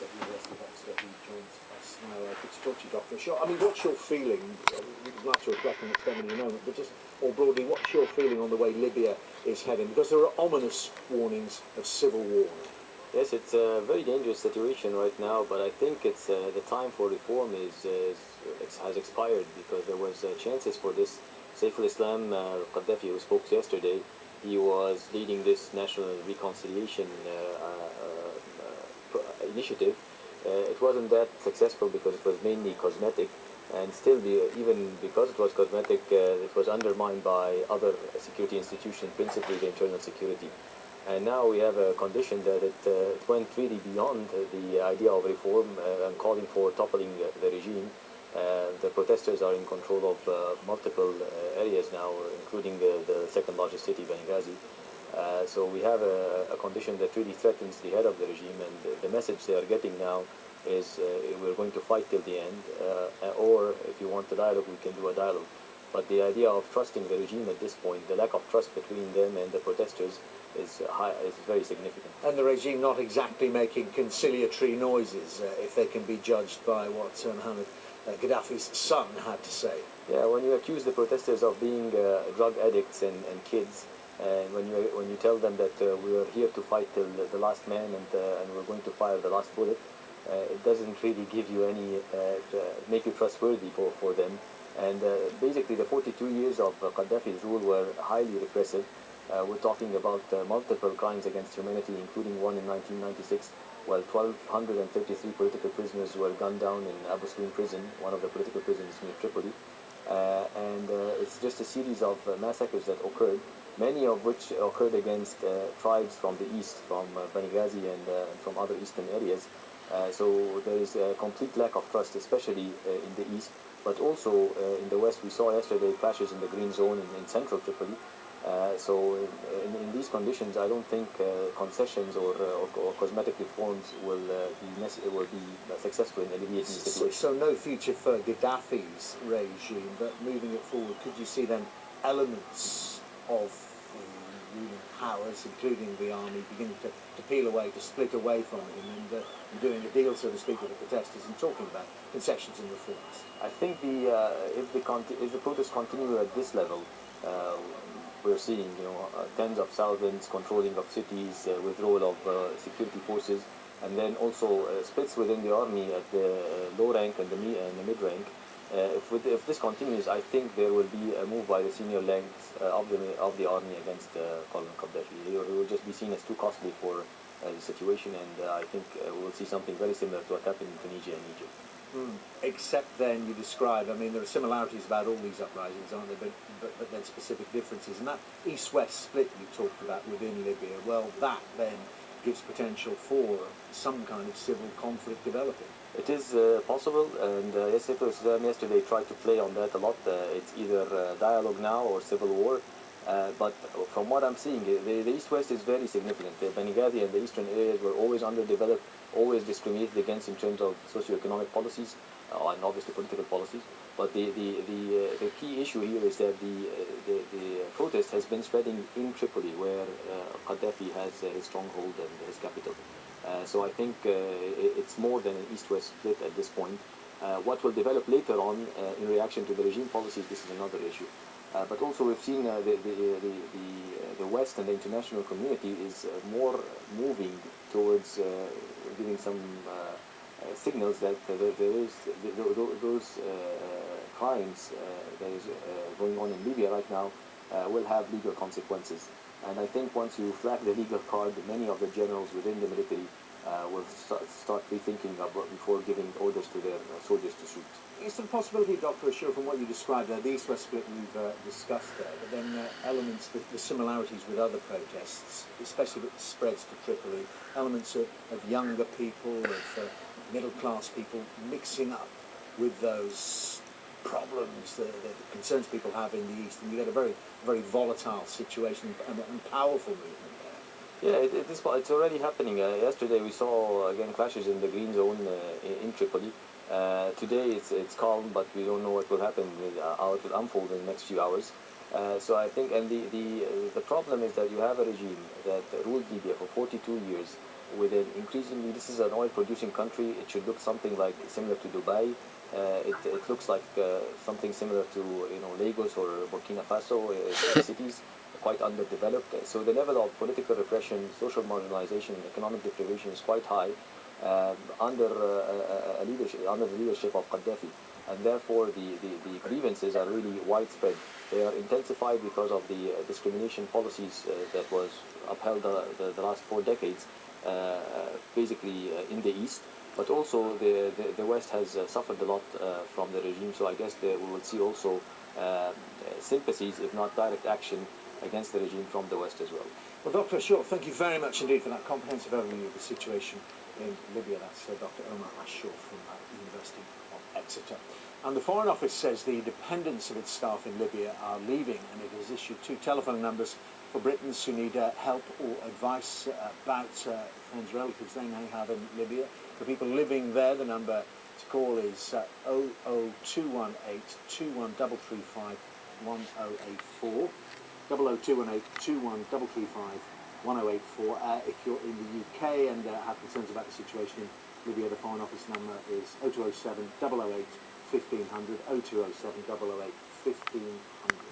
at the University of Oxford, who joins us now. Good to talk to you, Dr. Ashour. I mean, what's your feeling? We'd like to reflect on what's coming in a moment, but just more broadly, what's your feeling on the way Libya is heading? Because there are ominous warnings of civil war. Yes, it's a very dangerous situation right now, but I think it's the time for reform has expired, because there was chances for this. Saif al-Islam al-Qaddafi, who spoke yesterday, he was leading this national reconciliation initiative. It wasn't that successful because it was mainly cosmetic, and still, even because it was cosmetic, it was undermined by other security institutions, principally the internal security. And now we have a condition that it went really beyond the idea of reform and calling for toppling the regime. The protesters are in control of multiple areas now, including the second largest city, Benghazi. So we have a condition that really threatens the head of the regime, and the message they are getting now is we're going to fight till the end, or if you want a dialogue, we can do a dialogue. But the idea of trusting the regime at this point, the lack of trust between them and the protesters, is very significant. And the regime not exactly making conciliatory noises, if they can be judged by what Muammar Gaddafi's son had to say. Yeah, when you accuse the protesters of being drug addicts and kids, and when you tell them that we are here to fight till the last man and we're going to fire the last bullet, it doesn't really give you any make you trustworthy for them. And basically, the 42 years of Qaddafi's rule were highly repressive. We're talking about multiple crimes against humanity, including one in 1996, while 1,233 political prisoners were gunned down in Abu Slim prison, one of the political prisons near Tripoli. And it's just a series of massacres that occurred, many of which occurred against tribes from the east, from Benghazi and from other eastern areas. So there is a complete lack of trust, especially in the east, but also in the west. We saw yesterday clashes in the green zone in central Tripoli. So in these conditions, I don't think concessions or cosmetic reforms will be successful in alleviating the situation. So no future for Gaddafi's regime, but moving it forward, could you see then elements of the ruling powers, including the army, beginning to peel away, to split away from him, and doing a deal, so to speak, with the protesters and talking about concessions and reforms? I think if the protests continue at this level, we're seeing, tens of thousands, controlling of cities, withdrawal of security forces, and then also splits within the army at the low rank and the mid rank. If this continues, I think there will be a move by the senior ranks of the army against Colonel Qaddafi. He will just be seen as too costly for the situation, and I think we'll see something very similar to what happened in Tunisia and Egypt. Except then you describe, I mean, there are similarities about all these uprisings, aren't there, but then specific differences. And that east-west split you talked about within Libya, well, that then gives potential for some kind of civil conflict developing. It is possible, and Saif al-Islam yesterday tried to play on that a lot. It's either dialogue now or civil war. But from what I'm seeing, the east-west is very significant. The Benghazi and the eastern areas were always underdeveloped, always discriminated against in terms of socio-economic policies and obviously political policies. But the key issue here is that the protest has been spreading in Tripoli, where Qaddafi has his stronghold and his capital. So I think it's more than an east-west split at this point. What will develop later on in reaction to the regime policies, this is another issue. But also we've seen the West and the international community is more moving towards giving some signals that those crimes that is going on in Libya right now will have legal consequences. And I think once you flag the legal card, many of the generals within the military will start rethinking about before giving orders to their soldiers to shoot. Is there a possibility, Dr. Ashour, from what you described there, the east-west split we've discussed there, but then elements, the similarities with other protests, especially with spreads to Tripoli, elements of younger people, of middle-class people mixing up with those problems, the concerns people have in the East, and you get a very, very volatile situation and powerful movement there. Yeah, it's already happening. Yesterday we saw again clashes in the green zone in Tripoli. Today it's calm, but we don't know what will happen, how it will unfold in the next few hours. So I think, and the problem is that you have a regime that ruled Libya for 42 years, with an increasingly, this is an oil-producing country. It should look something like similar to Dubai. It looks like something similar to Lagos or Burkina Faso cities, quite underdeveloped. So the level of political repression, social marginalization, economic deprivation is quite high under the leadership of Qaddafi, and therefore the grievances are really widespread. They are intensified because of the discrimination policies that was upheld the last 4 decades, basically in the East. But also the West has suffered a lot from the regime, so I guess we will see also sympathies, if not direct action, against the regime from the West as well. Well, Dr. Ashour, thank you very much indeed for that comprehensive overview of the situation in Libya. That's Dr. Omar Ashour from the University of Exeter. And the Foreign Office says the dependents of its staff in Libya are leaving, and it has issued 2 telephone numbers for Britons who need help or advice about friends, relatives they may have in Libya. For people living there, the number to call is 00218 21335 1084. 00218 21335 1084. If you're in the UK and have concerns about the situation in Libya, the Foreign Office number is 0207 008 1500, 0207 008 1500.